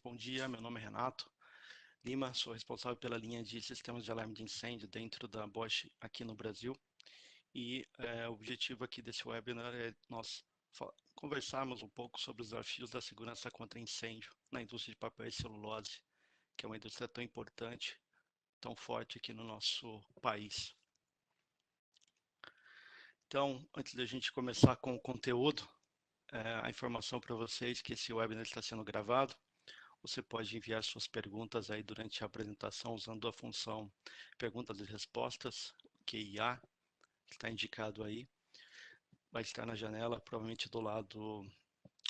Bom dia, meu nome é Renato Lima, sou responsável pela linha de sistemas de alarme de incêndio dentro da Bosch aqui no Brasil. E o objetivo aqui desse webinar é nós conversarmos um pouco sobre os desafios da segurança contra incêndio na indústria de papel e celulose, que é uma indústria tão importante, tão forte aqui no nosso país. Então, antes da gente começar com o conteúdo, a informação para vocês que esse webinar está sendo gravado. Você pode enviar suas perguntas aí durante a apresentação usando a função perguntas e respostas, QIA, que está indicado aí. Vai estar na janela, provavelmente do lado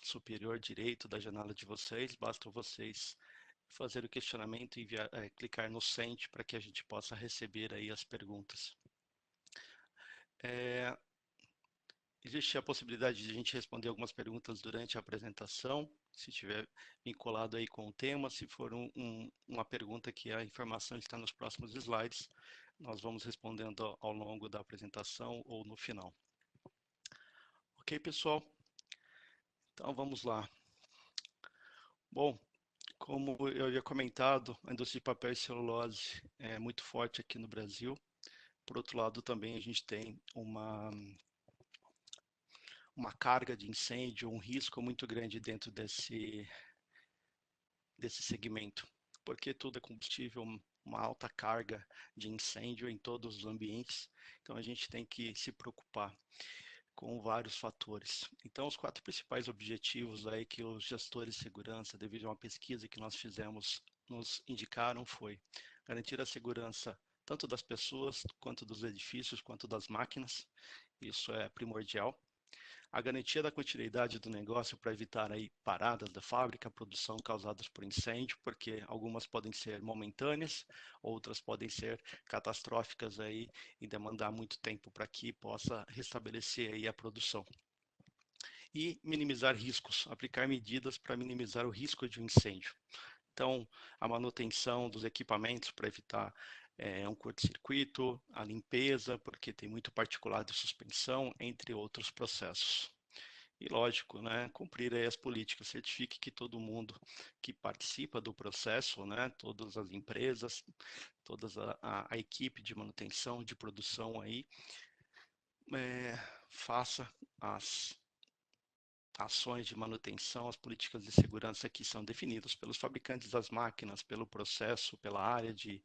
superior direito da janela de vocês. Basta vocês fazer o questionamento e clicar no Send para que a gente possa receber aí as perguntas. Existe a possibilidade de a gente responder algumas perguntas durante a apresentação, se estiver vinculado aí com o tema. Se for uma pergunta que a informação está nos próximos slides, nós vamos respondendo ao longo da apresentação ou no final. Ok, pessoal? Então vamos lá. Bom, como eu havia comentado, a indústria de papel e celulose é muito forte aqui no Brasil. Por outro lado, também a gente tem uma carga de incêndio, um risco muito grande dentro desse segmento, porque tudo é combustível, uma alta carga de incêndio em todos os ambientes, então a gente tem que se preocupar com vários fatores. Então, os 4 principais objetivos aí que os gestores de segurança, devido a uma pesquisa que nós fizemos, nos indicaram foi garantir a segurança tanto das pessoas, quanto dos edifícios, quanto das máquinas, isso é primordial. A garantia da continuidade do negócio para evitar aí paradas da fábrica, produção causadas por incêndio, porque algumas podem ser momentâneas, outras podem ser catastróficas aí e demandar muito tempo para que possa restabelecer aí a produção. E minimizar riscos, aplicar medidas para minimizar o risco de um incêndio. Então, a manutenção dos equipamentos para evitar um curto-circuito, a limpeza, porque tem muito particulado de suspensão, entre outros processos. E lógico, né, cumprir aí as políticas, certifique que todo mundo que participa do processo, né, todas as empresas, toda a equipe de manutenção, de produção aí, faça as ações de manutenção, as políticas de segurança que são definidas pelos fabricantes das máquinas, pelo processo, pela área de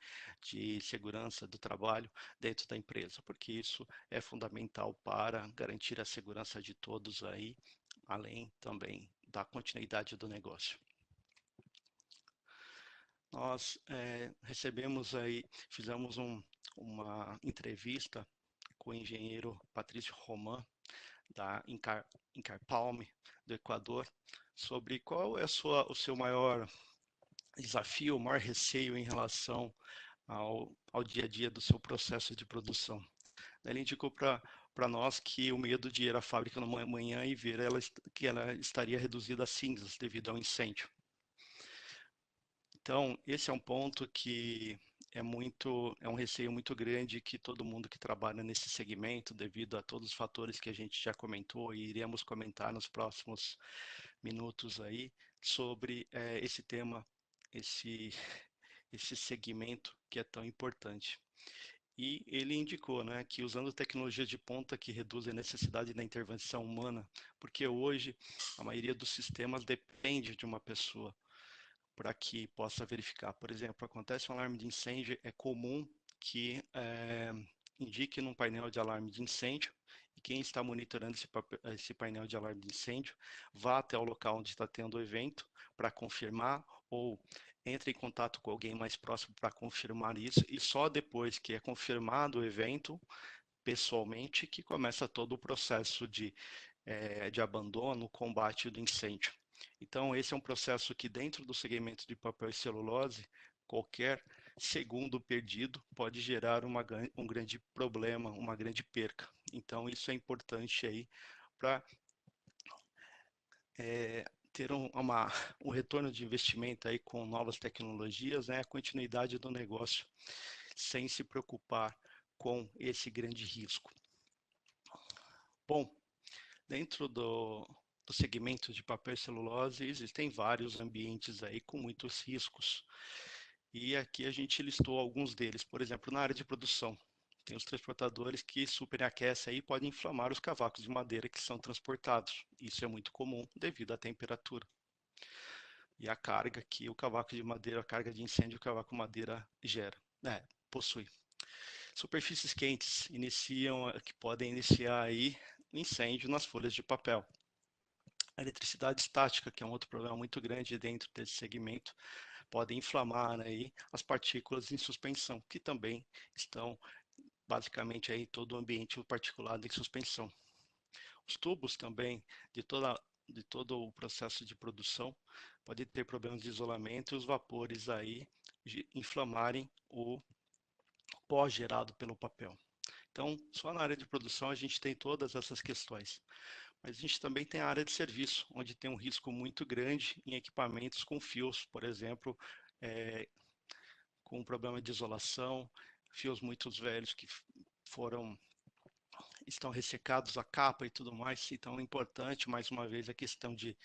segurança do trabalho dentro da empresa, porque isso é fundamental para garantir a segurança de todos aí, além também da continuidade do negócio. Nós recebemos aí, fizemos uma entrevista com o engenheiro Patrício Roman, da Incarpalm, do Equador, sobre qual é o seu maior desafio, o maior receio em relação ao dia a dia do seu processo de produção. Ele indicou para nós que o medo de ir à fábrica na manhã e ver que ela estaria reduzida a cinzas devido ao incêndio. Então, esse é um ponto que é um receio muito grande que todo mundo que trabalha nesse segmento, devido a todos os fatores que a gente já comentou e iremos comentar nos próximos minutos aí, sobre esse tema, esse, esse segmento que é tão importante. E ele indicou, né, que usando tecnologias de ponta que reduzem a necessidade da intervenção humana, porque hoje a maioria dos sistemas depende de uma pessoa para que possa verificar. Por exemplo, acontece um alarme de incêndio, é comum que indique num painel de alarme de incêndio e quem está monitorando esse painel de alarme de incêndio vá até o local onde está tendo o evento para confirmar ou entre em contato com alguém mais próximo para confirmar isso e só depois que é confirmado o evento pessoalmente que começa todo o processo de abandono, combate do incêndio. Então, esse é um processo que dentro do segmento de papel e celulose, qualquer segundo perdido pode gerar um grande problema, uma grande perca. Então, isso é importante aí para ter um retorno de investimento aí com novas tecnologias, né, a continuidade do negócio, sem se preocupar com esse grande risco. Bom, dentro do segmento de papel e celulose, existem vários ambientes aí com muitos riscos. E aqui a gente listou alguns deles. Por exemplo, na área de produção, tem os transportadores que superaquecem aí e podem inflamar os cavacos de madeira que são transportados. Isso é muito comum devido à temperatura e à carga que o cavaco de madeira, a carga de incêndio que o cavaco de madeira gera, possui. Superfícies quentes que podem iniciar aí incêndio nas folhas de papel. A eletricidade estática, que é um outro problema muito grande dentro desse segmento, pode inflamar aí as partículas em suspensão, que também estão basicamente aí todo o ambiente particulado em suspensão. Os tubos também de todo o processo de produção pode ter problemas de isolamento e os vapores aí inflamarem o pó gerado pelo papel. Então, só na área de produção a gente tem todas essas questões. Mas a gente também tem a área de serviço, onde tem um risco muito grande em equipamentos com fios, por exemplo, é, com um problema de isolação, fios muito velhos que foram estão ressecados a capa e tudo mais. Então é importante, mais uma vez, a questão de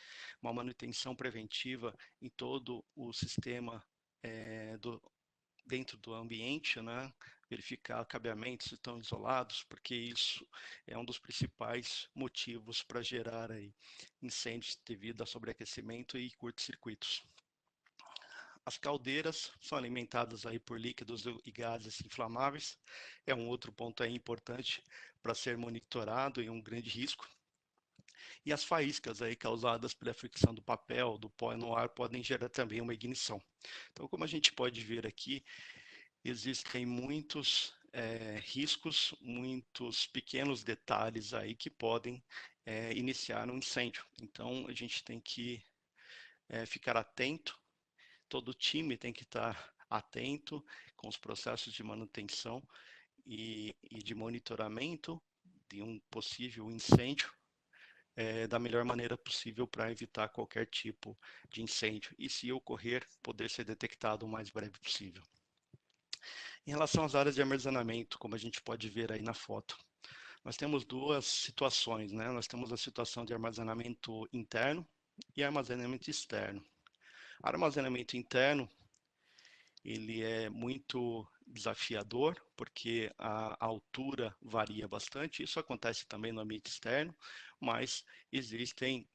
uma manutenção preventiva em todo o sistema dentro do ambiente, né? Verificar cabeamentos se estão isolados, porque isso é um dos principais motivos para gerar aí incêndios devido a sobreaquecimento e curtos-circuitos. As caldeiras são alimentadas aí por líquidos e gases inflamáveis, é um outro ponto aí importante para ser monitorado e um grande risco. E as faíscas aí causadas pela fricção do papel, do pó no ar, podem gerar também uma ignição. Então, como a gente pode ver aqui, existem muitos riscos, muitos pequenos detalhes aí que podem iniciar um incêndio. Então, a gente tem que ficar atento, todo time tem que estar atento com os processos de manutenção e de monitoramento de um possível incêndio da melhor maneira possível para evitar qualquer tipo de incêndio e, se ocorrer, poder ser detectado o mais breve possível. Em relação às áreas de armazenamento, como a gente pode ver aí na foto, nós temos duas situações, né? Nós temos a situação de armazenamento interno e armazenamento externo. Armazenamento interno, ele é muito desafiador, porque a altura varia bastante. Isso acontece também no ambiente externo, mas existem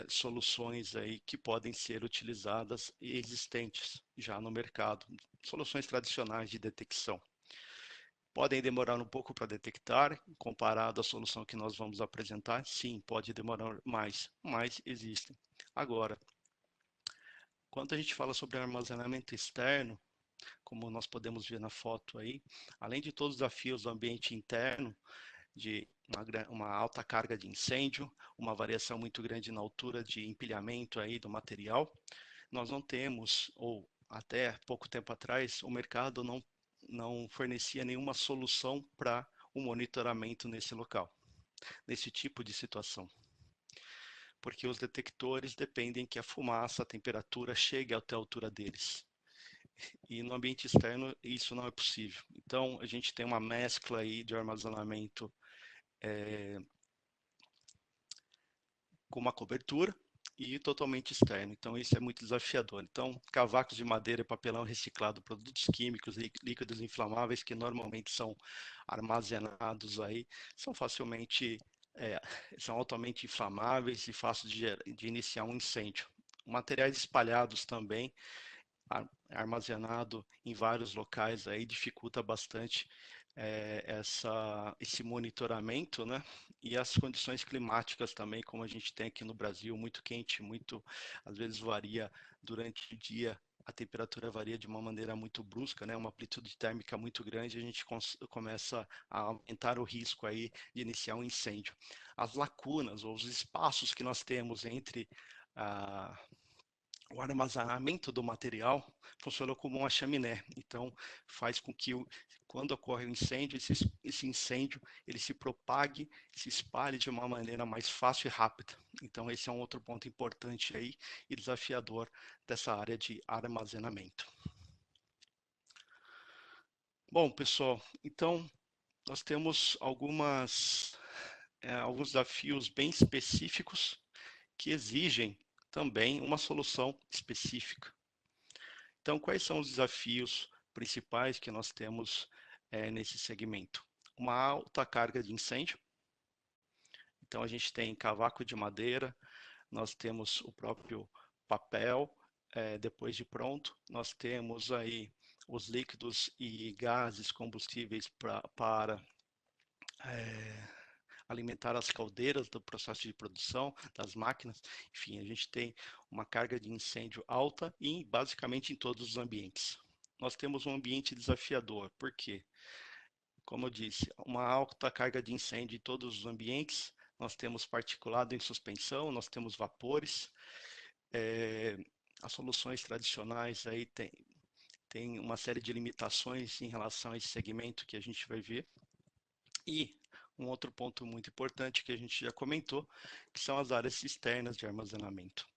soluções aí que podem ser utilizadas e existentes já no mercado, soluções tradicionais de detecção. Podem demorar um pouco para detectar, comparado à solução que nós vamos apresentar. Sim, pode demorar mais, mas existem. Agora, quando a gente fala sobre armazenamento externo, como nós podemos ver na foto aí, além de todos os desafios do ambiente interno, de uma alta carga de incêndio, uma variação muito grande na altura de empilhamento aí do material, nós não temos, ou até pouco tempo atrás, o mercado não fornecia nenhuma solução para o monitoramento nesse local, nesse tipo de situação. Porque os detectores dependem que a fumaça, a temperatura chegue até a altura deles. E no ambiente externo isso não é possível. Então a gente tem uma mescla aí de armazenamento com uma cobertura e totalmente externo. Então isso é muito desafiador. Então cavacos de madeira, papelão reciclado, produtos químicos e líquidos inflamáveis que normalmente são armazenados aí, são facilmente são altamente inflamáveis e fáceis de iniciar um incêndio. Materiais espalhados também armazenado em vários locais aí dificulta bastante esse monitoramento, né? E as condições climáticas também, como a gente tem aqui no Brasil, muito quente, muito, às vezes varia durante o dia, a temperatura varia de uma maneira muito brusca, né? Uma amplitude térmica muito grande, a gente começa a aumentar o risco aí de iniciar um incêndio. As lacunas ou os espaços que nós temos entre a o armazenamento do material funciona como uma chaminé. Então, faz com que quando ocorre um incêndio, esse incêndio ele se propague, se espalhe de uma maneira mais fácil e rápida. Então, esse é um outro ponto importante aí e desafiador dessa área de armazenamento. Bom, pessoal, então nós temos alguns desafios bem específicos que exigem também uma solução específica. Então, quais são os desafios principais que nós temos nesse segmento? Uma alta carga de incêndio. Então, a gente tem cavaco de madeira, nós temos o próprio papel, depois de pronto, nós temos aí os líquidos e gases combustíveis para alimentar as caldeiras do processo de produção das máquinas. Enfim, a gente tem uma carga de incêndio alta e basicamente em todos os ambientes. Nós temos um ambiente desafiador, por quê? Como eu disse, uma alta carga de incêndio em todos os ambientes, nós temos particulado em suspensão, nós temos vapores, as soluções tradicionais aí tem uma série de limitações em relação a esse segmento que a gente vai ver. E um outro ponto muito importante que a gente já comentou, que são as áreas externas de armazenamento.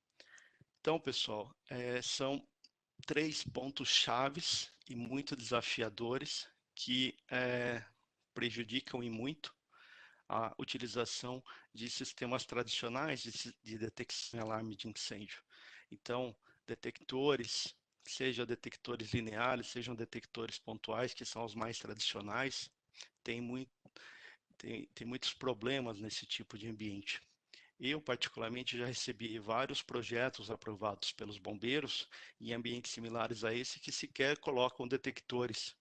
Então, pessoal, são 3 pontos chaves e muito desafiadores que prejudicam e muito a utilização de sistemas tradicionais de detecção e alarme de incêndio. Então, detectores, seja detectores lineares, sejam detectores pontuais, que são os mais tradicionais, tem muitos problemas nesse tipo de ambiente. Eu, particularmente, já recebi vários projetos aprovados pelos bombeiros em ambientes similares a esse que sequer colocam detectores,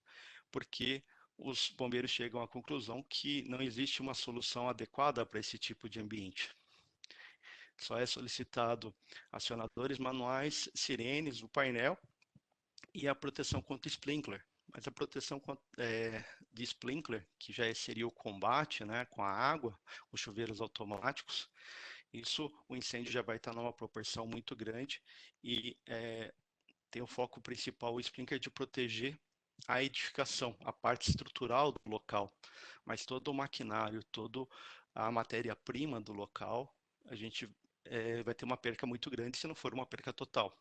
porque os bombeiros chegam à conclusão que não existe uma solução adequada para esse tipo de ambiente. Só é solicitado acionadores manuais, sirenes, o painel e a proteção contra sprinkler. Mas a proteção de sprinkler, que já seria o combate, né, com a água, os chuveiros automáticos, isso o incêndio já vai estar numa proporção muito grande e tem o foco principal, o sprinkler, de proteger a edificação, a parte estrutural do local, mas todo o maquinário, toda a matéria-prima do local, a gente vai ter uma perca muito grande se não for uma perca total,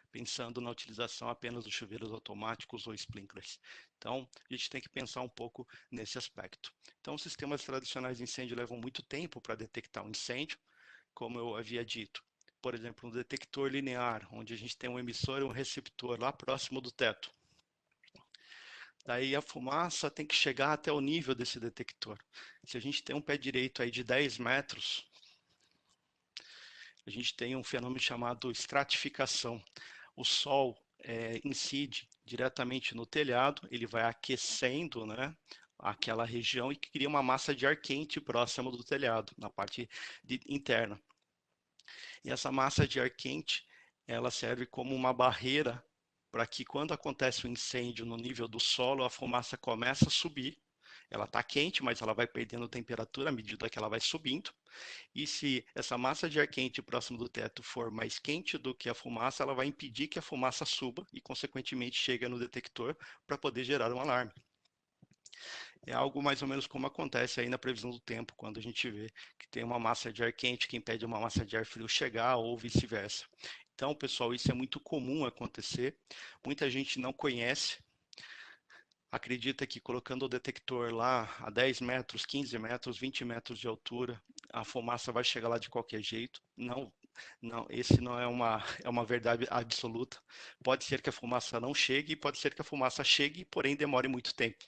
pensando na utilização apenas dos chuveiros automáticos ou sprinklers. Então, a gente tem que pensar um pouco nesse aspecto. Então, os sistemas tradicionais de incêndio levam muito tempo para detectar um incêndio, como eu havia dito. Por exemplo, um detector linear, onde a gente tem um emissor e um receptor lá próximo do teto. Daí a fumaça tem que chegar até o nível desse detector. Se a gente tem um pé direito aí de 10 metros, a gente tem um fenômeno chamado estratificação. O sol incide diretamente no telhado, ele vai aquecendo, né, aquela região e cria uma massa de ar quente próxima do telhado, na parte interna. E essa massa de ar quente, ela serve como uma barreira para que quando acontece o um incêndio no nível do solo, a fumaça começa a subir. Ela está quente, mas ela vai perdendo temperatura à medida que ela vai subindo. E se essa massa de ar quente próximo do teto for mais quente do que a fumaça, ela vai impedir que a fumaça suba e, consequentemente, chegue no detector para poder gerar um alarme. É algo mais ou menos como acontece aí na previsão do tempo, quando a gente vê que tem uma massa de ar quente que impede uma massa de ar frio chegar ou vice-versa. Então, pessoal, isso é muito comum acontecer. Muita gente não conhece, acredita que colocando o detector lá a 10 metros, 15 metros, 20 metros de altura, a fumaça vai chegar lá de qualquer jeito. Não, não, esse não é uma verdade absoluta. Pode ser que a fumaça não chegue, pode ser que a fumaça chegue, porém demore muito tempo.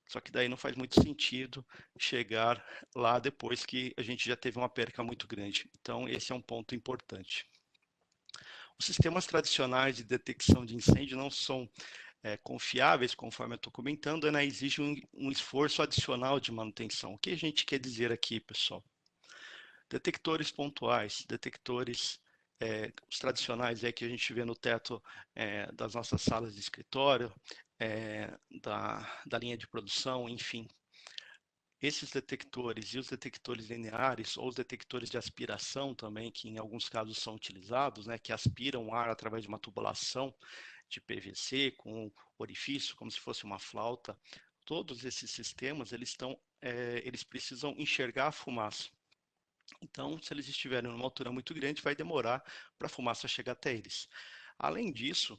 Só que daí não faz muito sentido chegar lá depois que a gente já teve uma perca muito grande. Então, esse é um ponto importante. Os sistemas tradicionais de detecção de incêndio não são confiáveis, conforme eu estou comentando, né? Exige um esforço adicional de manutenção. O que a gente quer dizer aqui, pessoal? Detectores pontuais, detectores os tradicionais que a gente vê no teto das nossas salas de escritório, da linha de produção, enfim. Esses detectores e os detectores lineares, ou os detectores de aspiração também, que em alguns casos são utilizados, né, que aspiram o ar através de uma tubulação de PVC com orifício, como se fosse uma flauta, todos esses sistemas eles precisam enxergar a fumaça. Então, se eles estiverem numa altura muito grande, vai demorar para a fumaça chegar até eles. Além disso,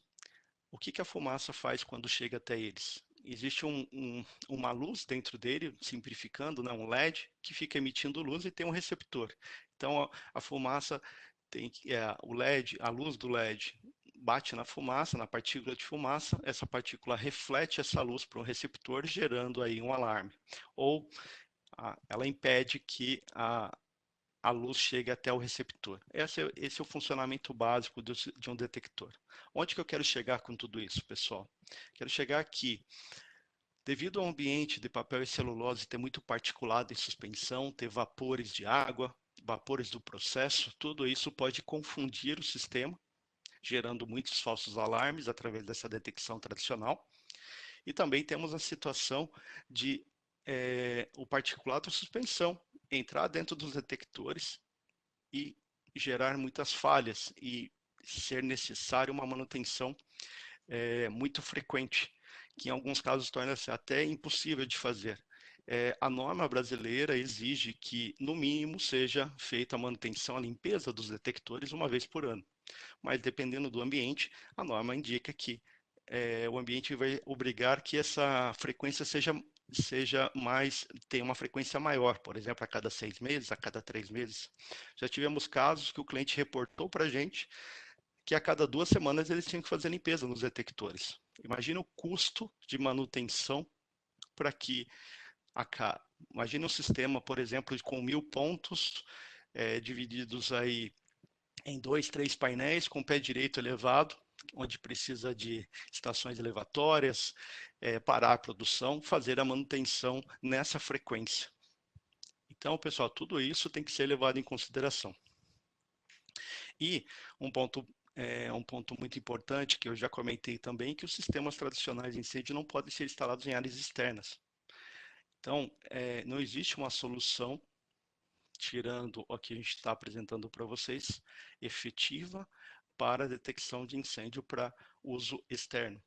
o que a fumaça faz quando chega até eles? Existe uma luz dentro dele, simplificando, né, um LED, que fica emitindo luz e tem um receptor. Então a fumaça tem o LED, a luz do LED bate na fumaça, na partícula de fumaça, essa partícula reflete essa luz para um receptor, gerando aí um alarme. Ou ela impede que a luz chegue até o receptor. Esse é o funcionamento básico de um detector. Onde que eu quero chegar com tudo isso, pessoal? Quero chegar aqui. Devido ao ambiente de papel e celulose ter muito particulado em suspensão, ter vapores de água, vapores do processo, tudo isso pode confundir o sistema, gerando muitos falsos alarmes através dessa detecção tradicional. E também temos a situação de o particulado de suspensão entrar dentro dos detectores e gerar muitas falhas e ser necessário uma manutenção muito frequente, que em alguns casos torna-se até impossível de fazer. A norma brasileira exige que, no mínimo, seja feita a manutenção, a limpeza dos detectores uma vez por ano. Mas, dependendo do ambiente, a norma indica que o ambiente vai obrigar que essa frequência seja mais, tenha uma frequência maior, por exemplo, a cada 6 meses, a cada 3 meses. Já tivemos casos que o cliente reportou para a gente que a cada 2 semanas eles tinham que fazer limpeza nos detectores. Imagina o custo de manutenção para que imagine um sistema, por exemplo, com 1000 pontos divididos aí em 2, 3 painéis com pé direito elevado, onde precisa de estações elevatórias, parar a produção, fazer a manutenção nessa frequência. Então, pessoal, tudo isso tem que ser levado em consideração. E um ponto muito importante, que eu já comentei também, que os sistemas tradicionais de incêndio não podem ser instalados em áreas externas. Então, não existe uma solução, tirando o que a gente está apresentando para vocês, efetiva para a detecção de incêndio para uso externo.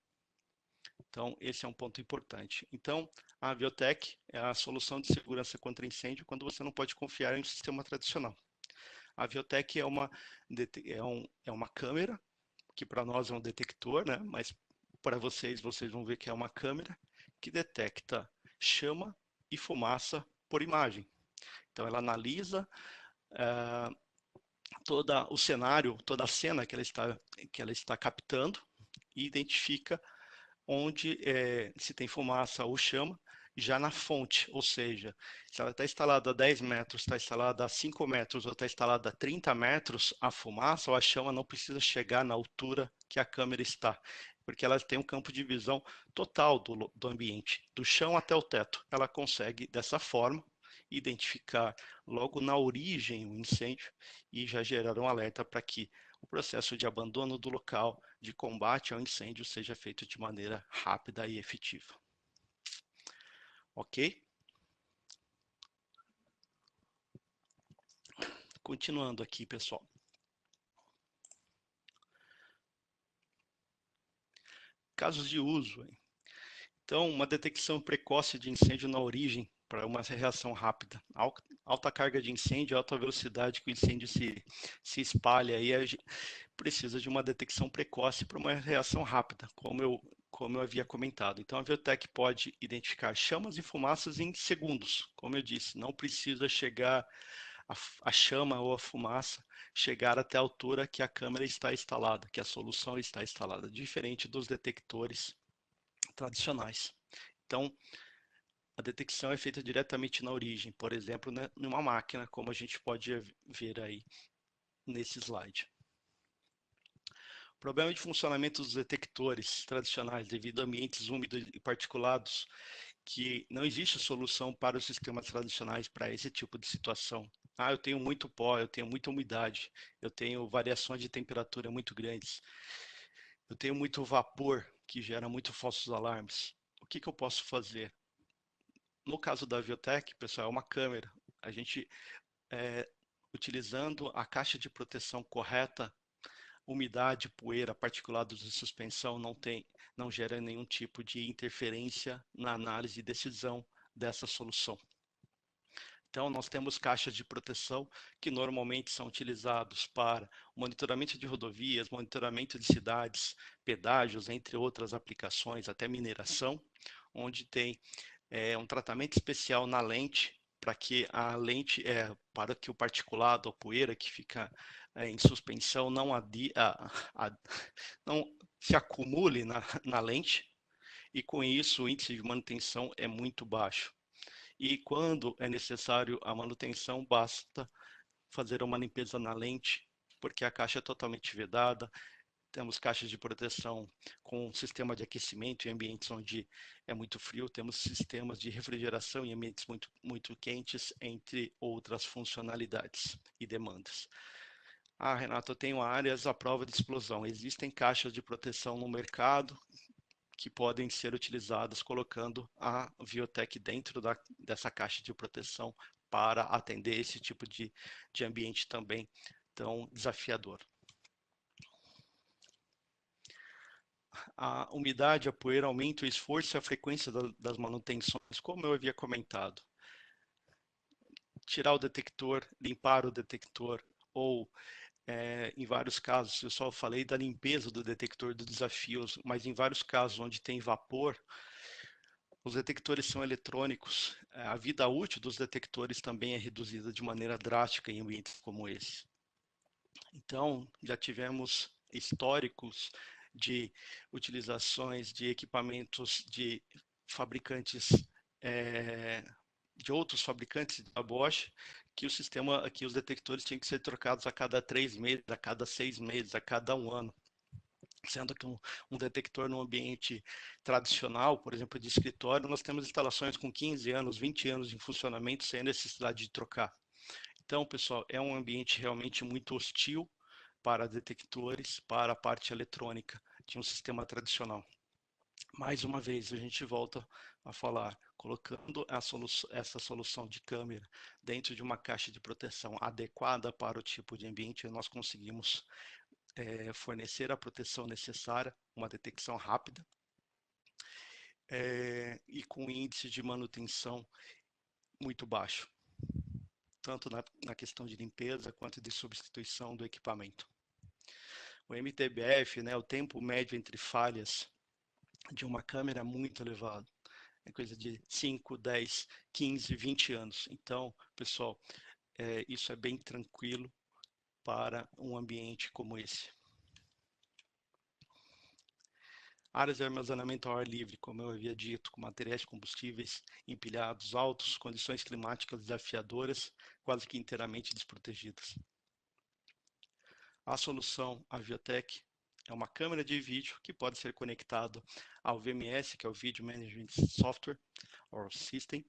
Então, esse é um ponto importante. Então, a Aviotec é a solução de segurança contra incêndio quando você não pode confiar em um sistema tradicional. A Aviotec é uma câmera, que para nós é um detector, né? Mas para vocês vão ver que é uma câmera que detecta chama e fumaça por imagem. Então, ela analisa todo o cenário, toda a cena que ela está captando e identifica onde se tem fumaça ou chama, já na fonte, ou seja, se ela está instalada a 10 metros, está instalada a 5 metros ou está instalada a 30 metros, a fumaça ou a chama não precisa chegar na altura que a câmera está, porque ela tem um campo de visão total do ambiente, do chão até o teto. Ela consegue, dessa forma, identificar logo na origem o incêndio e já gerar um alerta para que o processo de abandono do local de combate ao incêndio seja feito de maneira rápida e efetiva. Ok? Continuando aqui, pessoal. Casos de uso. Então, uma detecção precoce de incêndio na origem para uma reação rápida. Alta carga de incêndio, alta velocidade que o incêndio se espalha e precisa de uma detecção precoce para uma reação rápida, como eu havia comentado. Então, a Aviotec pode identificar chamas e fumaças em segundos. Como eu disse, não precisa chegar a chama ou a fumaça chegar até a altura que a câmera está instalada, que a solução está instalada, diferente dos detectores tradicionais. Então, a detecção é feita diretamente na origem, por exemplo, né, numa máquina, como a gente pode ver aí nesse slide. Problema de funcionamento dos detectores tradicionais devido a ambientes úmidos e particulados, que não existe solução para os sistemas tradicionais para esse tipo de situação. Eu tenho muito pó, eu tenho muita umidade, eu tenho variações de temperatura muito grandes, eu tenho muito vapor que gera muito falsos alarmes. O que eu posso fazer? No caso da Aviotec, pessoal, é uma câmera. A gente, utilizando a caixa de proteção correta, umidade, poeira, particulados de suspensão não gera nenhum tipo de interferência na análise e decisão dessa solução. Então, nós temos caixas de proteção que normalmente são utilizados para monitoramento de rodovias, monitoramento de cidades, pedágios, entre outras aplicações, até mineração, onde tem um tratamento especial na lente para que a lente, para que o particulado, a poeira que fica em suspensão não se acumule na lente, e com isso o índice de manutenção é muito baixo. E quando é necessário a manutenção, basta fazer uma limpeza na lente, porque a caixa é totalmente vedada. Temos caixas de proteção com sistema de aquecimento em ambientes onde é muito frio, temos sistemas de refrigeração em ambientes muito quentes, entre outras funcionalidades e demandas. Ah, Renato, eu tenho áreas à prova de explosão. Existem caixas de proteção no mercado que podem ser utilizadas colocando a Viotec dentro dessa caixa de proteção para atender esse tipo de ambiente também tão desafiador. A umidade, a poeira aumenta o esforço e a frequência das manutenções, como eu havia comentado. Tirar o detector, limpar o detector, ou em vários casos, eu só falei da limpeza do detector dos desafios, mas em vários casos onde tem vapor, os detectores são eletrônicos, a vida útil dos detectores também é reduzida de maneira drástica em ambientes como esse. Então, já tivemos históricos de utilizações de equipamentos de fabricantes, de outros fabricantes da Bosch, que os detectores tinham que ser trocados a cada 3 meses, a cada 6 meses, a cada 1 ano. Sendo que um detector no ambiente tradicional, por exemplo, de escritório, nós temos instalações com 15 anos, 20 anos de funcionamento sem necessidade de trocar. Então, pessoal, é um ambiente realmente muito hostil para detectores, para a parte eletrônica de um sistema tradicional. Mais uma vez, a gente volta a falar, colocando essa solução de câmera dentro de uma caixa de proteção adequada para o tipo de ambiente, nós conseguimos fornecer a proteção necessária, uma detecção rápida, e com índice de manutenção muito baixo, tanto na questão de limpeza quanto de substituição do equipamento. O MTBF, né, o tempo médio entre falhas de uma câmera é muito elevado. É coisa de 5, 10, 15, 20 anos. Então, pessoal, isso é bem tranquilo para um ambiente como esse. Áreas de armazenamento ao ar livre, como eu havia dito, com materiais combustíveis empilhados altos, condições climáticas desafiadoras, quase que inteiramente desprotegidas. A solução Aviotec é uma câmera de vídeo que pode ser conectado ao VMS, que é o Video Management Software, ou System,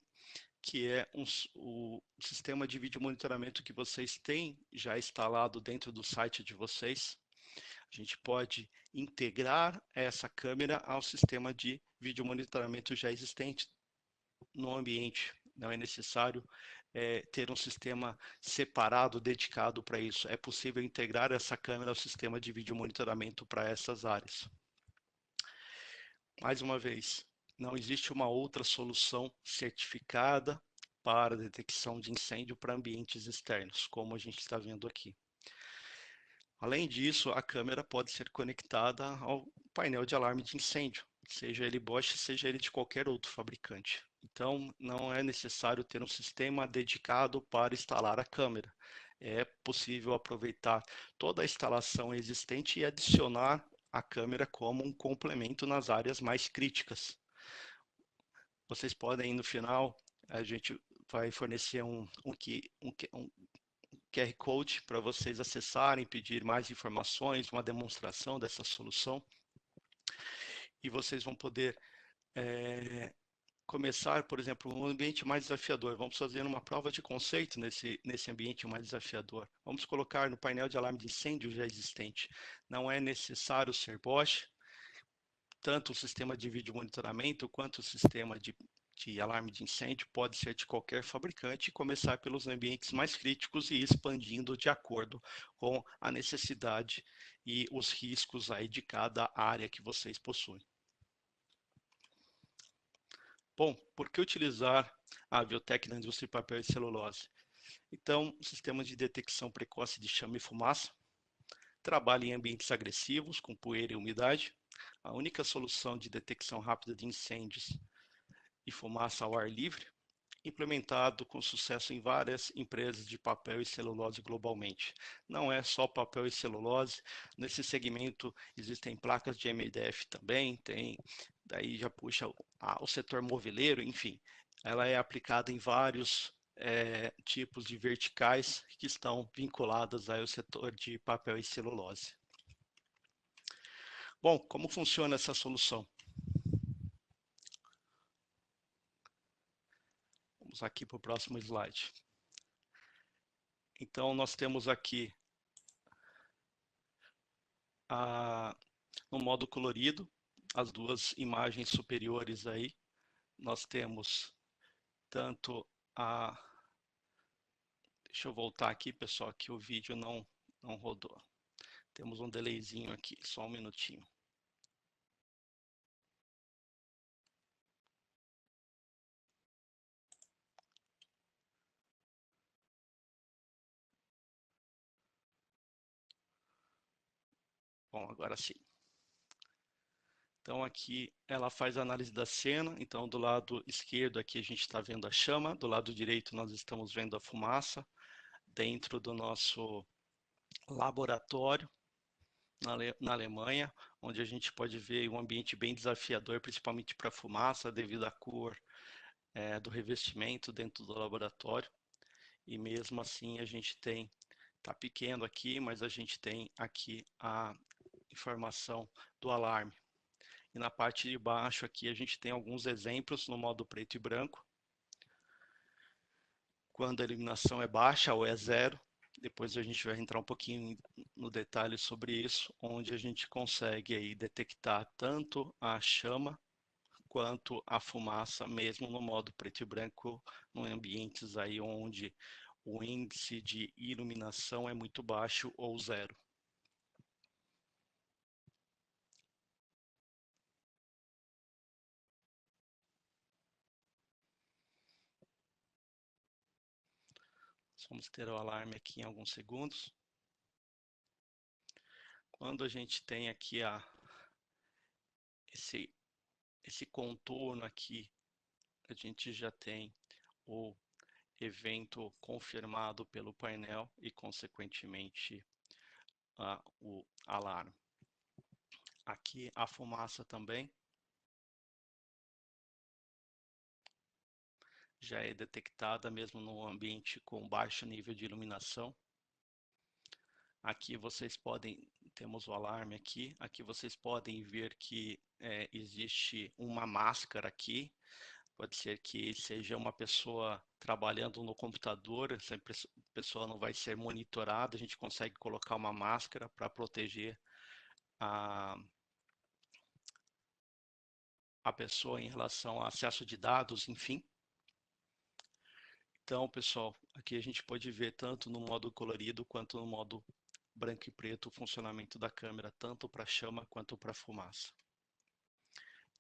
que é o sistema de vídeo monitoramento que vocês têm já instalado dentro do site de vocês. A gente pode integrar essa câmera ao sistema de vídeo monitoramento já existente no ambiente. Não é necessário ter um sistema separado, dedicado para isso. É possível integrar essa câmera ao sistema de vídeo monitoramento para essas áreas. Mais uma vez, não existe uma outra solução certificada para detecção de incêndio para ambientes externos, como a gente está vendo aqui. Além disso, a câmera pode ser conectada ao painel de alarme de incêndio, seja ele Bosch, seja ele de qualquer outro fabricante. Então, não é necessário ter um sistema dedicado para instalar a câmera. É possível aproveitar toda a instalação existente e adicionar a câmera como um complemento nas áreas mais críticas. Vocês podem, no final, a gente vai fornecer um QR Code para vocês acessarem, pedir mais informações, uma demonstração dessa solução. E vocês vão poder começar, por exemplo, um ambiente mais desafiador. Vamos fazer uma prova de conceito nesse ambiente mais desafiador. Vamos colocar no painel de alarme de incêndio já existente. Não é necessário ser Bosch, tanto o sistema de vídeo monitoramento quanto o sistema de alarme de incêndio pode ser de qualquer fabricante e começar pelos ambientes mais críticos e ir expandindo de acordo com a necessidade e os riscos aí de cada área que vocês possuem. Bom, por que utilizar a Aviotec na indústria de papel e celulose? Então, o sistema de detecção precoce de chama e fumaça trabalha em ambientes agressivos, com poeira e umidade. A única solução de detecção rápida de incêndios e fumaça ao ar livre, implementado com sucesso em várias empresas de papel e celulose globalmente. Não é só papel e celulose, nesse segmento existem placas de MDF também, daí já puxa o setor moveleiro, enfim, ela é aplicada em vários tipos de verticais que estão vinculadas ao setor de papel e celulose. Bom, como funciona essa solução? Vamos aqui para o próximo slide. Então, nós temos aqui no modo colorido, as duas imagens superiores aí, nós temos tanto a... Deixa eu voltar aqui, pessoal, que o vídeo não rodou. Temos um delayzinho aqui, só um minutinho. Bom, agora sim. Então aqui ela faz a análise da cena, então do lado esquerdo aqui a gente está vendo a chama, do lado direito nós estamos vendo a fumaça, dentro do nosso laboratório na Alemanha, onde a gente pode ver um ambiente bem desafiador, principalmente para a fumaça, devido à cor do revestimento dentro do laboratório. E mesmo assim a gente tem, está pequeno aqui, mas a gente tem aqui a informação do alarme. E na parte de baixo aqui a gente tem alguns exemplos no modo preto e branco. Quando a iluminação é baixa ou é zero, depois a gente vai entrar um pouquinho no detalhe sobre isso, onde a gente consegue aí detectar tanto a chama quanto a fumaça, mesmo no modo preto e branco, em ambientes aí onde o índice de iluminação é muito baixo ou zero. Vamos ter o alarme aqui em alguns segundos. Quando a gente tem aqui esse contorno aqui, a gente já tem o evento confirmado pelo painel e, consequentemente, o alarme. Aqui a fumaça também já é detectada mesmo no ambiente com baixo nível de iluminação. Aqui vocês podem, temos o alarme aqui vocês podem ver que existe uma máscara aqui. Pode ser que seja uma pessoa trabalhando no computador, essa pessoa não vai ser monitorada, a gente consegue colocar uma máscara para proteger a pessoa em relação ao acesso de dados, enfim. Então, pessoal, aqui a gente pode ver tanto no modo colorido quanto no modo branco e preto o funcionamento da câmera, tanto para chama quanto para fumaça.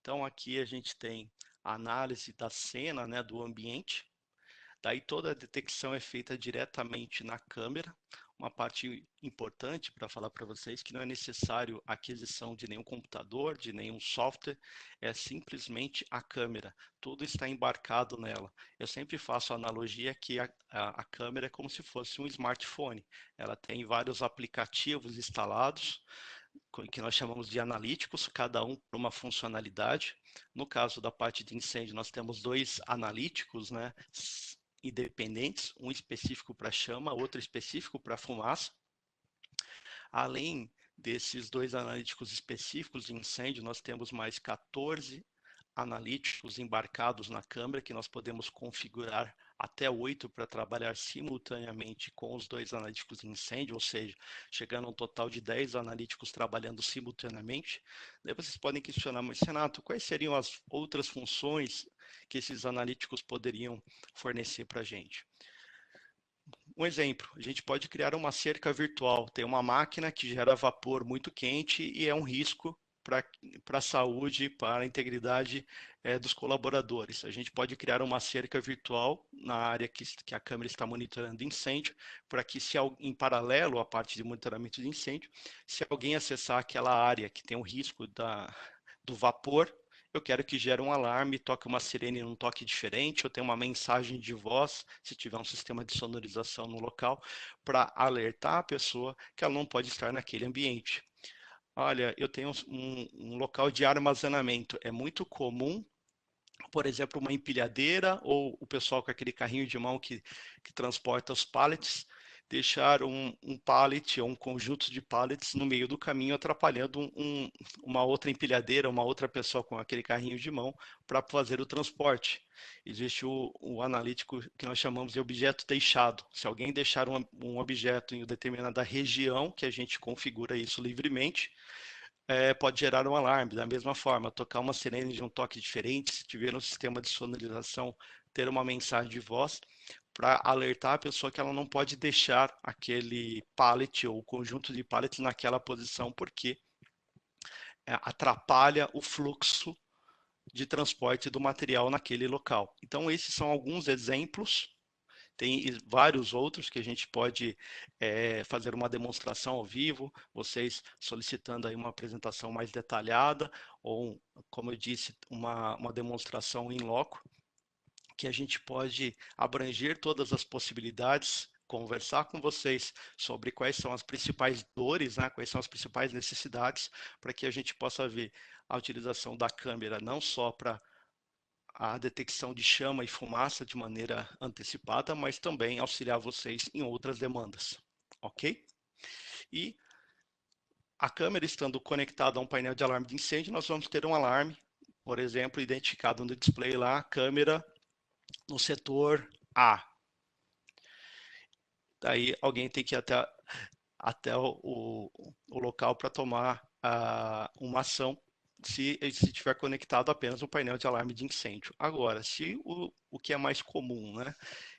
Então aqui a gente tem a análise da cena, né, do ambiente. Daí toda a detecção é feita diretamente na câmera. Uma parte importante para falar para vocês que não é necessário a aquisição de nenhum computador, de nenhum software, é simplesmente a câmera. Tudo está embarcado nela. Eu sempre faço a analogia que a câmera é como se fosse um smartphone. Ela tem vários aplicativos instalados, que nós chamamos de analíticos, cada um por uma funcionalidade. No caso da parte de incêndio, nós temos dois analíticos, né, independentes, um específico para chama, outro específico para fumaça. Além desses dois analíticos específicos de incêndio, nós temos mais 14 analíticos embarcados na câmera que nós podemos configurar até 8 para trabalhar simultaneamente com os dois analíticos de incêndio, ou seja, chegando a um total de 10 analíticos trabalhando simultaneamente. Daí vocês podem questionar, mas Renato, quais seriam as outras funções que esses analíticos poderiam fornecer para a gente? Um exemplo, a gente pode criar uma cerca virtual. Tem uma máquina que gera vapor muito quente e é um risco para a saúde, para a integridade dos colaboradores. A gente pode criar uma cerca virtual na área que a câmera está monitorando incêndio, para que, se em paralelo à parte de monitoramento de incêndio, se alguém acessar aquela área que tem o risco do vapor, eu quero que gere um alarme, toque uma sirene num toque diferente, eu tenho uma mensagem de voz, se tiver um sistema de sonorização no local, para alertar a pessoa que ela não pode estar naquele ambiente. Olha, eu tenho um local de armazenamento. É muito comum, por exemplo, uma empilhadeira ou o pessoal com aquele carrinho de mão que transporta os pallets, deixar um pallet ou um conjunto de pallets no meio do caminho, atrapalhando uma outra empilhadeira, uma outra pessoa com aquele carrinho de mão para fazer o transporte. Existe o analítico que nós chamamos de objeto deixado. Se alguém deixar um objeto em uma determinada região, que a gente configura isso livremente, pode gerar um alarme. Da mesma forma, tocar uma sirene de um toque diferente, se tiver um sistema de sonorização, ter uma mensagem de voz para alertar a pessoa que ela não pode deixar aquele pallet ou conjunto de pallets naquela posição, porque atrapalha o fluxo de transporte do material naquele local. Então, esses são alguns exemplos. Tem vários outros que a gente pode fazer uma demonstração ao vivo, vocês solicitando aí uma apresentação mais detalhada, ou, como eu disse, uma demonstração em loco, que a gente pode abranger todas as possibilidades, conversar com vocês sobre quais são as principais dores, né, quais são as principais necessidades, para que a gente possa ver a utilização da câmera não só para a detecção de chama e fumaça de maneira antecipada, mas também auxiliar vocês em outras demandas, ok? E a câmera estando conectada a um painel de alarme de incêndio, nós vamos ter um alarme, por exemplo, identificado no display lá, câmera no setor A. Daí alguém tem que ir até o local para tomar uma ação se estiver conectado apenas no painel de alarme de incêndio. Agora, se o que é mais comum, né,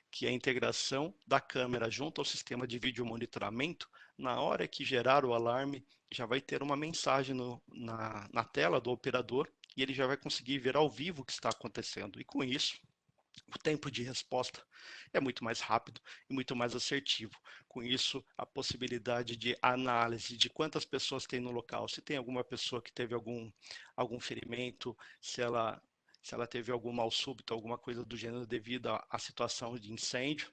que é a integração da câmera junto ao sistema de vídeo monitoramento, na hora que gerar o alarme, já vai ter uma mensagem na tela do operador e ele já vai conseguir ver ao vivo o que está acontecendo. E com isso, o tempo de resposta é muito mais rápido e muito mais assertivo. Com isso, a possibilidade de análise de quantas pessoas tem no local, se tem alguma pessoa que teve algum ferimento, se ela teve algum mal súbito, alguma coisa do gênero devido à situação de incêndio,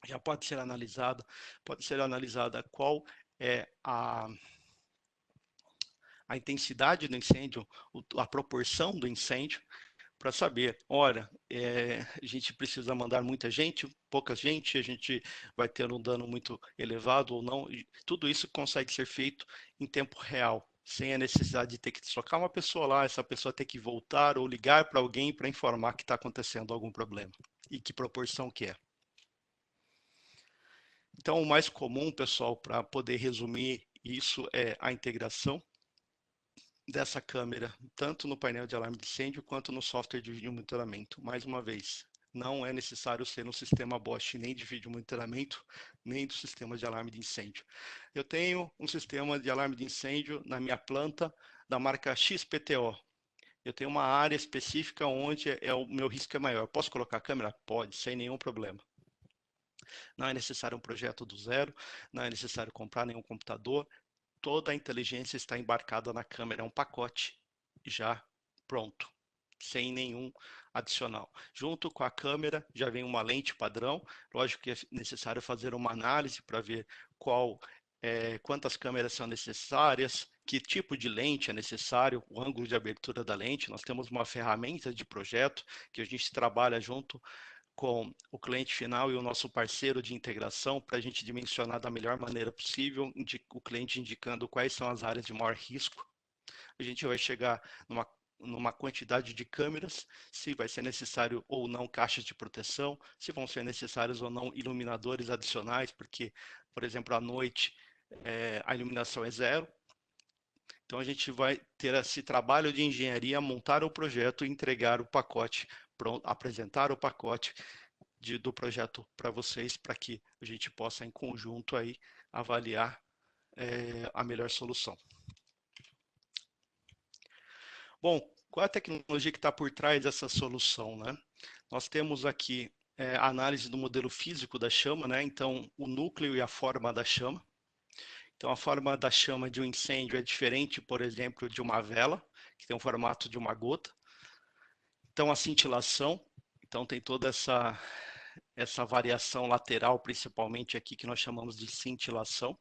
já pode ser analisada qual é a intensidade do incêndio, a proporção do incêndio, para saber, olha, a gente precisa mandar muita gente, pouca gente, a gente vai ter um dano muito elevado ou não. E tudo isso consegue ser feito em tempo real, sem a necessidade de ter que deslocar uma pessoa lá, essa pessoa ter que voltar ou ligar para alguém para informar que está acontecendo algum problema e que proporção que é. Então, o mais comum, pessoal, para poder resumir isso é a integração dessa câmera, tanto no painel de alarme de incêndio quanto no software de vídeo monitoramento. Mais uma vez, não é necessário ser no sistema Bosch nem de vídeo monitoramento, nem do sistema de alarme de incêndio. Eu tenho um sistema de alarme de incêndio na minha planta da marca XPTO. Eu tenho uma área específica onde o meu risco é maior. Posso colocar a câmera? Pode, sem nenhum problema. Não é necessário um projeto do zero, não é necessário comprar nenhum computador, toda a inteligência está embarcada na câmera, é um pacote já pronto, sem nenhum adicional. Junto com a câmera já vem uma lente padrão, lógico que é necessário fazer uma análise para ver quantas câmeras são necessárias, que tipo de lente é necessário, o ângulo de abertura da lente. Nós temos uma ferramenta de projeto que a gente trabalha junto com o cliente final e o nosso parceiro de integração para a gente dimensionar da melhor maneira possível, o cliente indicando quais são as áreas de maior risco. A gente vai chegar numa quantidade de câmeras, se vai ser necessário ou não caixas de proteção, se vão ser necessários ou não iluminadores adicionais, porque, por exemplo, à noite a iluminação é zero. Então a gente vai ter esse trabalho de engenharia, montar o projeto e entregar o pacote, pronto, apresentar o pacote do projeto para vocês, para que a gente possa em conjunto aí avaliar a melhor solução. Bom, qual é a tecnologia que está por trás dessa solução, né? Nós temos aqui a análise do modelo físico da chama, né? Então, o núcleo e a forma da chama, Então, a forma da chama de um incêndio é diferente, por exemplo, de uma vela, que tem o formato de uma gota. Então, a cintilação, então tem toda essa variação lateral, principalmente aqui, que nós chamamos de cintilação,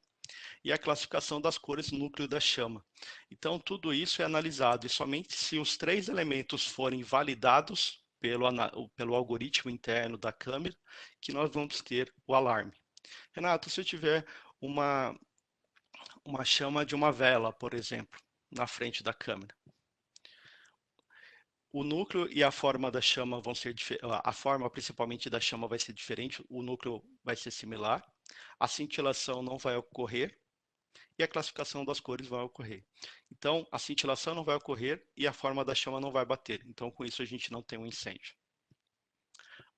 e a classificação das cores no núcleo da chama. Então, tudo isso é analisado, e somente se os três elementos forem validados pelo algoritmo interno da câmera, que nós vamos ter o alarme. Renato, se eu tiver uma, uma chama de uma vela, por exemplo, na frente da câmera, o núcleo e a forma da chama vão ser diferentes, a forma principalmente da chama vai ser diferente, o núcleo vai ser similar, a cintilação não vai ocorrer e a classificação das cores vai ocorrer. Então, a cintilação não vai ocorrer e a forma da chama não vai bater. Então, com isso a gente não tem um incêndio.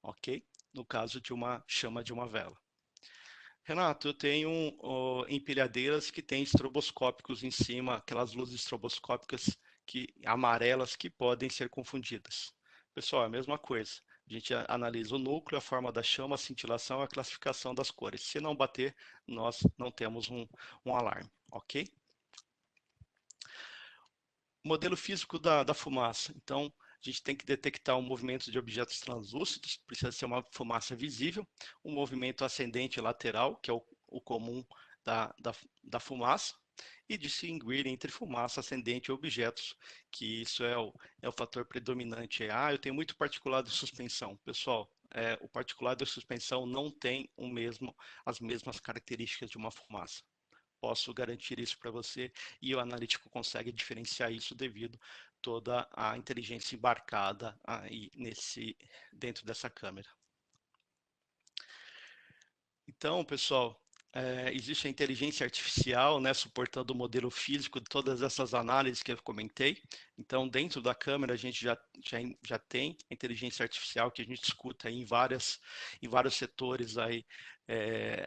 Ok? No caso de uma chama de uma vela. Renato, eu tenho empilhadeiras que têm estroboscópicos em cima, aquelas luzes estroboscópicas amarelas que podem ser confundidas. Pessoal, é a mesma coisa. A gente analisa o núcleo, a forma da chama, a cintilação, a classificação das cores. Se não bater, nós não temos um alarme, ok? Modelo físico da fumaça. Então, a gente tem que detectar o movimento de objetos translúcidos, precisa ser uma fumaça visível, um movimento ascendente e lateral, que é o comum da fumaça, e distinguir entre fumaça ascendente e objetos, que isso é o fator predominante. Eu tenho muito particulado de suspensão. Pessoal, o particulado de suspensão não tem as mesmas características de uma fumaça. Posso garantir isso para você e o analítico consegue diferenciar isso devido toda a inteligência embarcada aí dentro dessa câmera. Então, pessoal, existe a inteligência artificial, né, suportando o modelo físico de todas essas análises que eu comentei. Então, dentro da câmera, a gente já tem a inteligência artificial que a gente escuta aí em vários setores aí, é,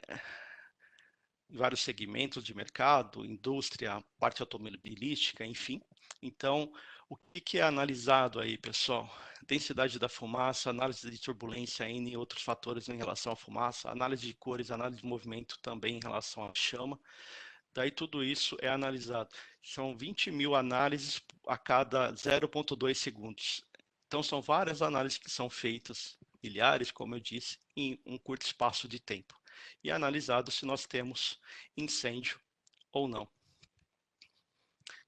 em vários segmentos de mercado, indústria, parte automobilística, enfim. Então, o que é analisado aí, pessoal? Densidade da fumaça, análise de turbulência N e outros fatores em relação à fumaça, análise de cores, análise de movimento também em relação à chama. Daí tudo isso é analisado. São 20 mil análises a cada 0,2 segundos. Então, são várias análises que são feitas, milhares, como eu disse, em um curto espaço de tempo. E é analisado se nós temos incêndio ou não.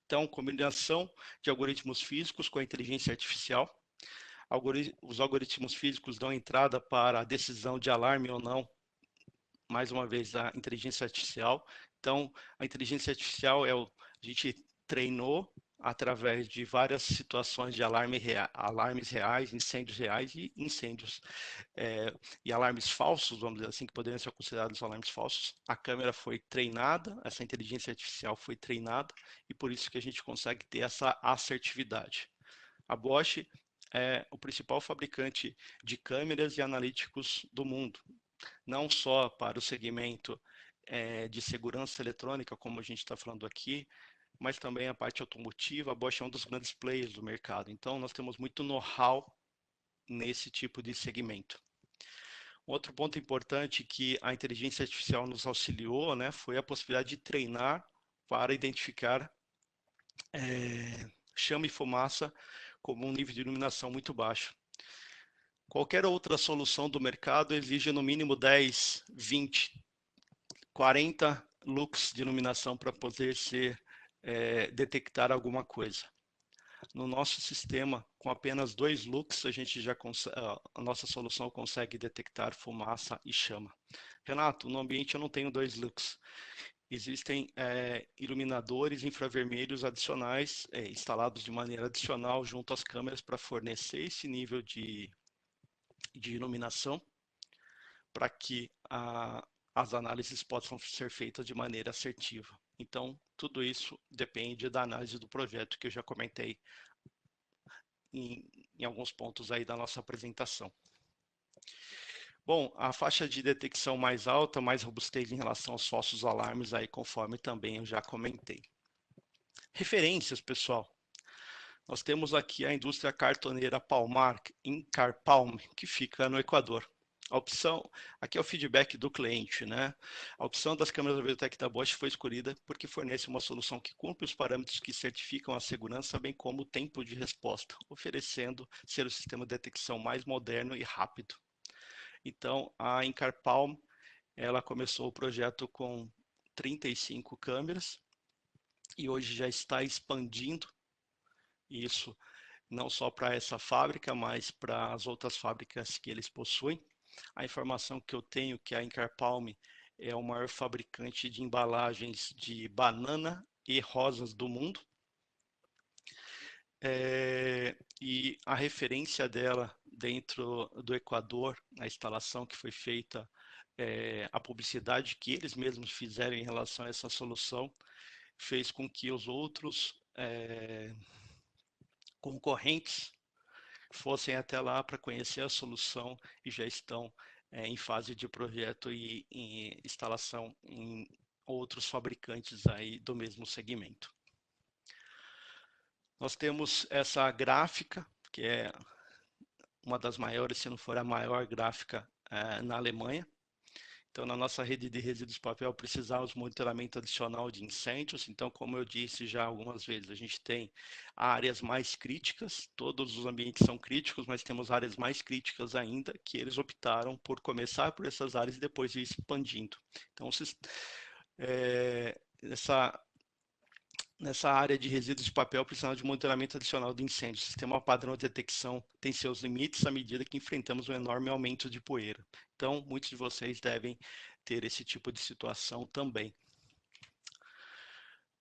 Então, combinação de algoritmos físicos com a inteligência artificial. Os algoritmos físicos dão entrada para a decisão de alarme ou não, mais uma vez, da inteligência artificial. Então, a inteligência artificial a gente treinou através de várias situações de alarmes reais, incêndios reais e incêndios e alarmes falsos, vamos dizer assim, que poderiam ser considerados alarmes falsos. A câmera foi treinada, essa inteligência artificial foi treinada e por isso que a gente consegue ter essa assertividade. A Bosch é o principal fabricante de câmeras e analíticos do mundo, não só para o segmento de segurança eletrônica, como a gente está falando aqui, mas também a parte automotiva. A Bosch é um dos grandes players do mercado. Então, nós temos muito know-how nesse tipo de segmento. Outro ponto importante que a inteligência artificial nos auxiliou, né, foi a possibilidade de treinar para identificar chama e fumaça como um nível de iluminação muito baixo. Qualquer outra solução do mercado exige no mínimo 10, 20, 40 lux de iluminação para poder detectar alguma coisa. No nosso sistema, com apenas 2 lux, a nossa solução consegue detectar fumaça e chama. Renato, no ambiente eu não tenho 2 lux. Existem iluminadores infravermelhos adicionais, instalados de maneira adicional junto às câmeras para fornecer esse nível de iluminação, para que as análises possam ser feitas de maneira assertiva. Então, tudo isso depende da análise do projeto que eu já comentei em alguns pontos aí da nossa apresentação. Bom, a faixa de detecção mais alta, mais robustez em relação aos falsos alarmes, aí conforme também eu já comentei. Referências, pessoal. Nós temos aqui a indústria cartoneira Palmar, em Carpalm, que fica no Equador. A opção, aqui é o feedback do cliente, né? A opção das câmeras da Videotec da Bosch foi escolhida porque fornece uma solução que cumpre os parâmetros que certificam a segurança, bem como o tempo de resposta, oferecendo ser o sistema de detecção mais moderno e rápido. Então, a Incarpalm, ela começou o projeto com 35 câmeras e hoje já está expandindo isso não só para essa fábrica, mas para as outras fábricas que eles possuem. A informação que eu tenho é que a Incarpalm é o maior fabricante de embalagens de banana e rosas do mundo. E a referência dela dentro do Equador, a instalação que foi feita, a publicidade que eles mesmos fizeram em relação a essa solução, fez com que os outros concorrentes fossem até lá para conhecer a solução e já estão em fase de projeto e em instalação em outros fabricantes aí do mesmo segmento. Nós temos essa gráfica, que é uma das maiores, se não for a maior gráfica na Alemanha. Então, na nossa rede de resíduos de papel, precisamos de monitoramento adicional de incêndios. Então, como eu disse já algumas vezes, a gente tem áreas mais críticas, todos os ambientes são críticos, mas temos áreas mais críticas ainda, que eles optaram por começar por essas áreas e depois ir expandindo. Então, nessa área de resíduos de papel, precisamos de monitoramento adicional de incêndios. O sistema padrão de detecção tem seus limites à medida que enfrentamos um enorme aumento de poeira. Então, muitos de vocês devem ter esse tipo de situação também.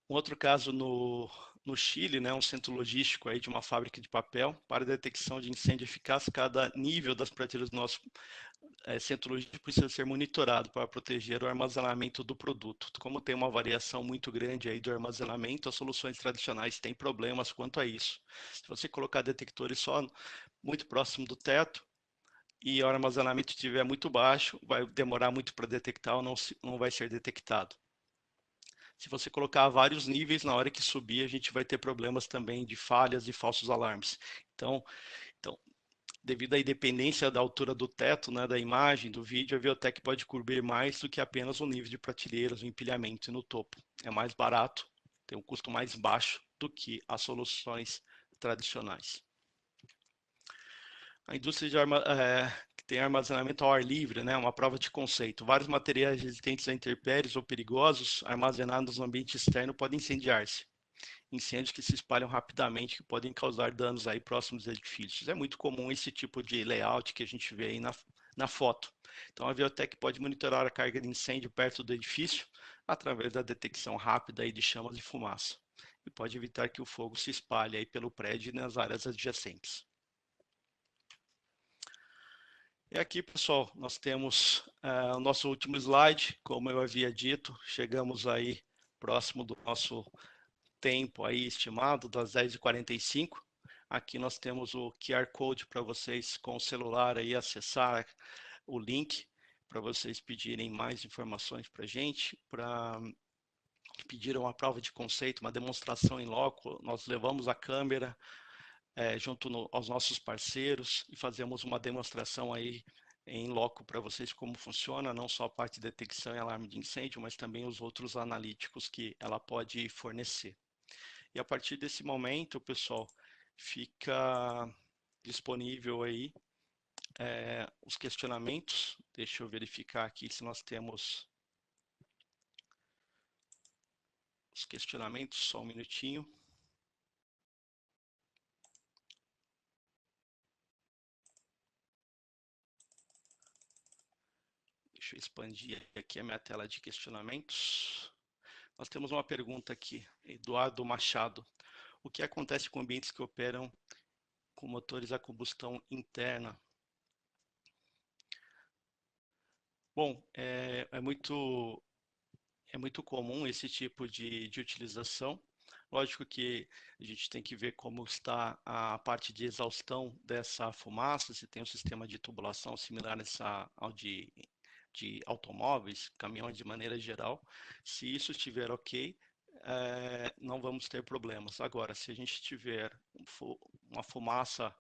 Um outro caso no Chile, né, um centro logístico aí de uma fábrica de papel para detecção de incêndio eficaz. Cada nível das prateleiras do nosso centro logístico precisa ser monitorado para proteger o armazenamento do produto. Como tem uma variação muito grande aí do armazenamento, as soluções tradicionais têm problemas quanto a isso. Se você colocar detectores só muito próximo do teto e o armazenamento estiver muito baixo, vai demorar muito para detectar ou não vai ser detectado. Se você colocar vários níveis, na hora que subir, a gente vai ter problemas também de falhas e falsos alarmes. Então devido à independência da altura do teto, né, da imagem, do vídeo, a Viotec pode cobrir mais do que apenas o nível de prateleiras, o empilhamento no topo. É mais barato, tem um custo mais baixo do que as soluções tradicionais. A indústria que tem armazenamento ao ar livre, né, uma prova de conceito. Vários materiais resistentes a intempéries ou perigosos armazenados no ambiente externo podem incendiar-se. Incêndios que se espalham rapidamente, que podem causar danos aí próximos dos edifícios. É muito comum esse tipo de layout que a gente vê aí na foto. Então a Viotec pode monitorar a carga de incêndio perto do edifício através da detecção rápida aí de chamas e fumaça. E pode evitar que o fogo se espalhe aí pelo prédio e nas áreas adjacentes. E aqui, pessoal, nós temos o nosso último slide. Como eu havia dito, chegamos aí próximo do nosso tempo aí estimado, das 10h45. Aqui nós temos o QR Code para vocês com o celular aí acessar o link para vocês pedirem mais informações para a gente, para pedir uma prova de conceito, uma demonstração em loco. Nós levamos a câmera junto aos nossos parceiros e fazemos uma demonstração aí em loco para vocês como funciona, não só a parte de detecção e alarme de incêndio, mas também os outros analíticos que ela pode fornecer. E a partir desse momento, pessoal, fica disponível aí os questionamentos. Deixa eu verificar aqui se nós temos os questionamentos, só um minutinho. Deixa eu expandir aqui a minha tela de questionamentos. Nós temos uma pergunta aqui, Eduardo Machado. O que acontece com ambientes que operam com motores a combustão interna? Bom, é muito comum esse tipo de utilização. Lógico que a gente tem que ver como está a parte de exaustão dessa fumaça, se tem um sistema de tubulação similar ao de automóveis, caminhões de maneira geral. Se isso estiver ok, não vamos ter problemas. Agora, se a gente tiver uma fumaça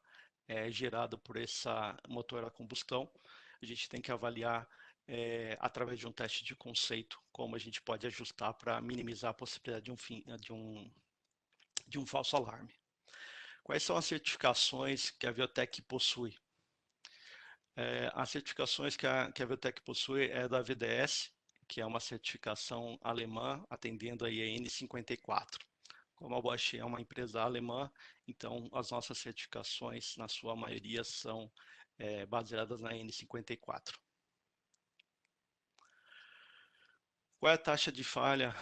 gerada por essa motor a combustão, a gente tem que avaliar através de um teste de conceito como a gente pode ajustar para minimizar a possibilidade de um falso alarme. Quais são as certificações que a Viotec possui? As certificações que a Viotec possui é da VDS, que é uma certificação alemã, atendendo a IEN 54. Como a Bosch é uma empresa alemã, então as nossas certificações, na sua maioria, são baseadas na N54. Qual é a taxa de falha?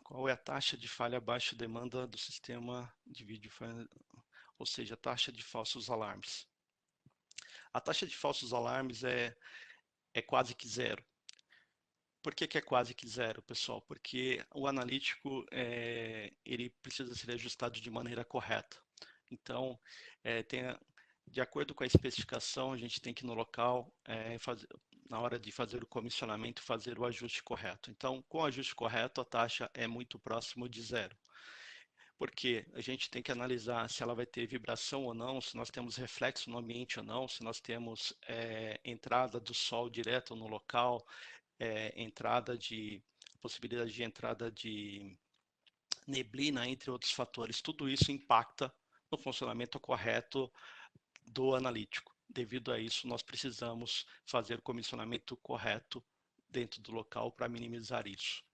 Qual é a taxa de falha baixa demanda do sistema de vídeo, ou seja, a taxa de falsos alarmes? A taxa de falsos alarmes é quase que zero. Por que é quase que zero, pessoal? Porque o analítico ele precisa ser ajustado de maneira correta. Então, de acordo com a especificação, a gente tem que no local, na hora de fazer o comissionamento, fazer o ajuste correto. Então, com o ajuste correto, a taxa é muito próximo de zero. Porque a gente tem que analisar se ela vai ter vibração ou não, se nós temos reflexo no ambiente ou não, se nós temos entrada do sol direto no local, possibilidade de entrada de neblina, entre outros fatores. Tudo isso impacta no funcionamento correto do analítico. Devido a isso, nós precisamos fazer o comissionamento correto dentro do local para minimizar isso.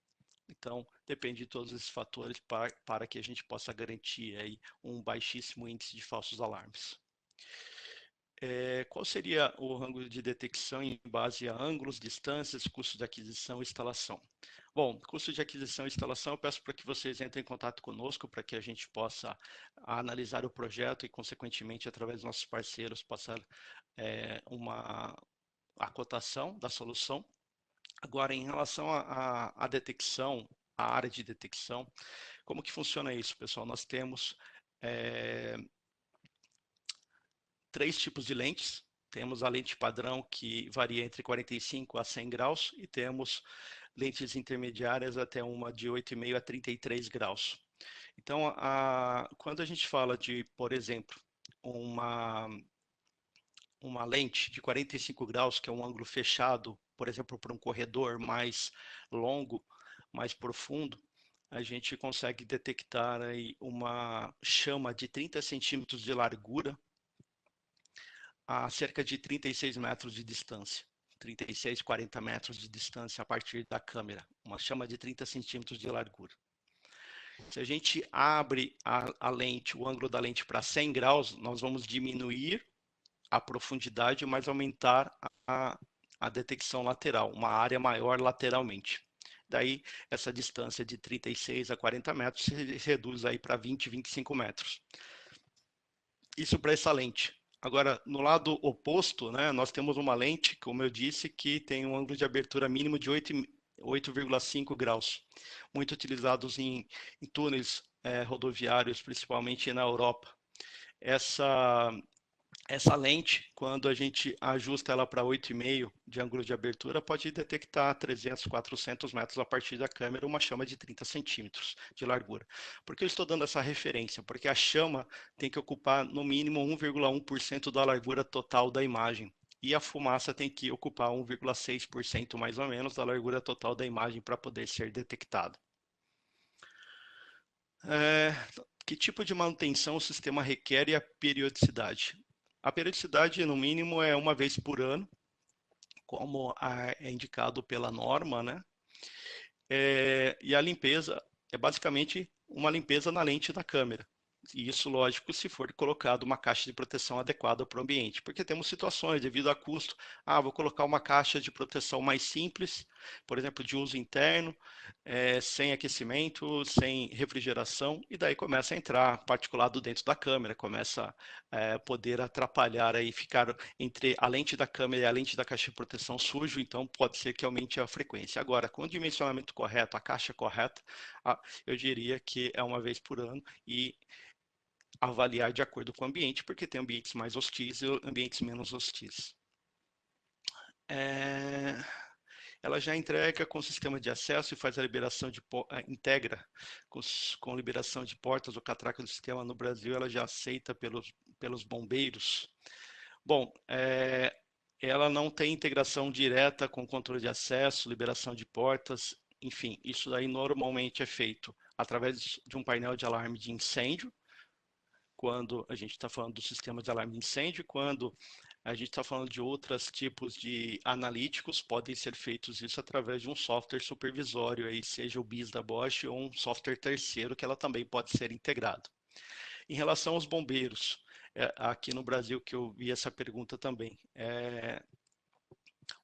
Então, depende de todos esses fatores para que a gente possa garantir aí um baixíssimo índice de falsos alarmes. Qual seria o rango de detecção em base a ângulos, distâncias, custo de aquisição e instalação? Bom, custo de aquisição e instalação, eu peço para que vocês entrem em contato conosco para que a gente possa analisar o projeto e, consequentemente, através dos nossos parceiros, passar a cotação da solução. Agora, em relação à detecção, à área de detecção, como que funciona isso, pessoal? Nós temos três tipos de lentes. Temos a lente padrão, que varia entre 45 a 100 graus, e temos lentes intermediárias até uma de 8,5 a 33 graus. Então, quando a gente fala de, por exemplo, uma lente de 45 graus, que é um ângulo fechado, por exemplo, para um corredor mais longo, mais profundo, a gente consegue detectar aí uma chama de 30 centímetros de largura a cerca de 36 metros de distância. 36, 40 metros de distância a partir da câmera. Uma chama de 30 centímetros de largura. Se a gente abre a lente, o ângulo da lente para 100 graus, nós vamos diminuir a profundidade, mas aumentar a detecção lateral, uma área maior lateralmente. Daí, essa distância de 36 a 40 metros se reduz aí para 20, 25 metros. Isso para essa lente. Agora, no lado oposto, né, nós temos uma lente, como eu disse, que tem um ângulo de abertura mínimo de 8,5 graus, muito utilizados em túneis rodoviários, principalmente na Europa. Essa lente, quando a gente ajusta ela para 8,5 de ângulo de abertura, pode detectar 300, 400 metros a partir da câmera uma chama de 30 centímetros de largura. Por que eu estou dando essa referência? Porque a chama tem que ocupar no mínimo 1,1% da largura total da imagem. E a fumaça tem que ocupar 1,6% mais ou menos da largura total da imagem para poder ser detectado. Que tipo de manutenção o sistema requer e a periodicidade? A periodicidade, no mínimo, é uma vez por ano, como é indicado pela norma, né? E a limpeza é basicamente uma limpeza na lente da câmera. E isso, lógico, se for colocado uma caixa de proteção adequada para o ambiente, porque temos situações devido a custo. Vou colocar uma caixa de proteção mais simples, por exemplo, de uso interno, sem aquecimento, sem refrigeração, e daí começa a entrar particulado dentro da câmera, começa a poder atrapalhar aí, ficar entre a lente da câmera e a lente da caixa de proteção sujo, então pode ser que aumente a frequência. Agora, com o dimensionamento correto, a caixa correta, eu diria que é uma vez por ano e avaliar de acordo com o ambiente, porque tem ambientes mais hostis e ambientes menos hostis. Ela já entrega com sistema de acesso e faz a liberação integra com liberação de portas ou catraca do sistema no Brasil, ela já aceita pelos bombeiros. Bom, ela não tem integração direta com controle de acesso, liberação de portas, enfim, isso daí normalmente é feito através de um painel de alarme de incêndio, quando a gente está falando do sistema de alarme de incêndio, quando a gente está falando de outros tipos de analíticos, podem ser feitos isso através de um software supervisório, aí, seja o BIS da Bosch ou um software terceiro, que ela também pode ser integrado. Em relação aos bombeiros, aqui no Brasil que eu vi essa pergunta também,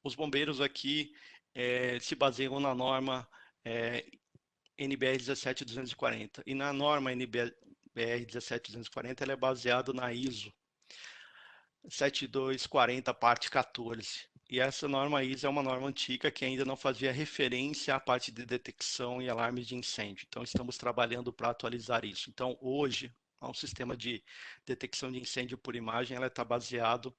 os bombeiros aqui se baseiam na norma NBR 17240 e na norma NBR 17240 ela é baseada na ISO 7240, parte 14. E essa norma ISO é uma norma antiga que ainda não fazia referência à parte de detecção e alarme de incêndio. Então, estamos trabalhando para atualizar isso. Então, hoje, um sistema de detecção de incêndio por imagem, ela está baseado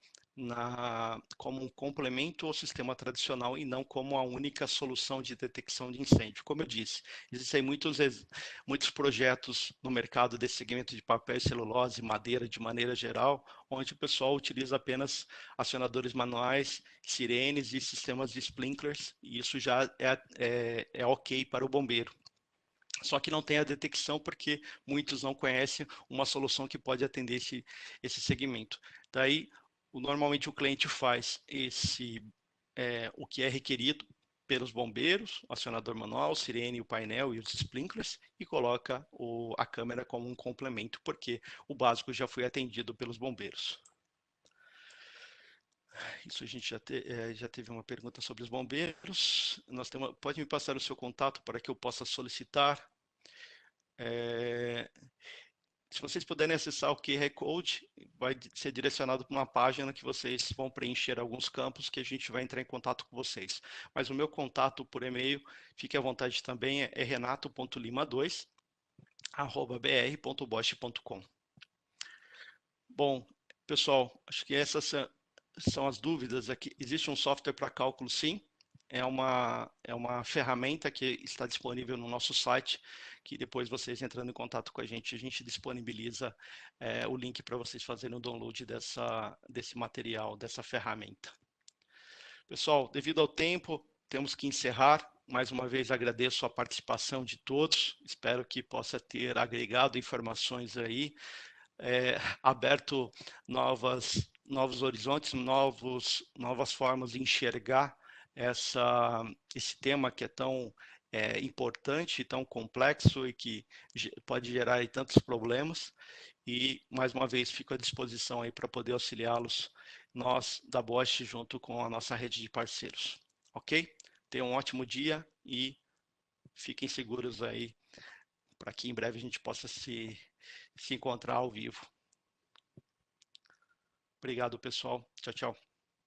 como um complemento ao sistema tradicional e não como a única solução de detecção de incêndio. Como eu disse, existem muitos projetos no mercado desse segmento de papel e celulose, madeira de maneira geral, onde o pessoal utiliza apenas acionadores manuais, sirenes e sistemas de sprinklers, e isso já é ok para o bombeiro. Só que não tem a detecção porque muitos não conhecem uma solução que pode atender esse segmento. Daí, normalmente o cliente faz o que é requerido pelos bombeiros, o acionador manual, sirene, o painel e os sprinklers, e coloca a câmera como um complemento, porque o básico já foi atendido pelos bombeiros. Isso a gente já teve uma pergunta sobre os bombeiros. Pode me passar o seu contato para que eu possa solicitar. É, Se vocês puderem acessar o QR Code, vai ser direcionado para uma página que vocês vão preencher alguns campos que a gente vai entrar em contato com vocês. Mas o meu contato por e-mail, fique à vontade também, é renato.lima2@br.bosch.com. Bom, pessoal, acho que essas são as dúvidas aqui. Existe um software para cálculo, sim. É uma ferramenta que está disponível no nosso site, que depois vocês entrando em contato com a gente disponibiliza o link para vocês fazerem o download desse material, dessa ferramenta. Pessoal, devido ao tempo, temos que encerrar. Mais uma vez agradeço a participação de todos. Espero que possa ter agregado informações aí, aberto novos horizontes, novas formas de enxergar esse tema que é tão importante, tão complexo e que pode gerar aí tantos problemas. E, mais uma vez, fico à disposição aí para poder auxiliá-los, nós da Bosch, junto com a nossa rede de parceiros. Ok? Tenham um ótimo dia e fiquem seguros aí para que em breve a gente possa se encontrar ao vivo. Obrigado, pessoal. Tchau, tchau.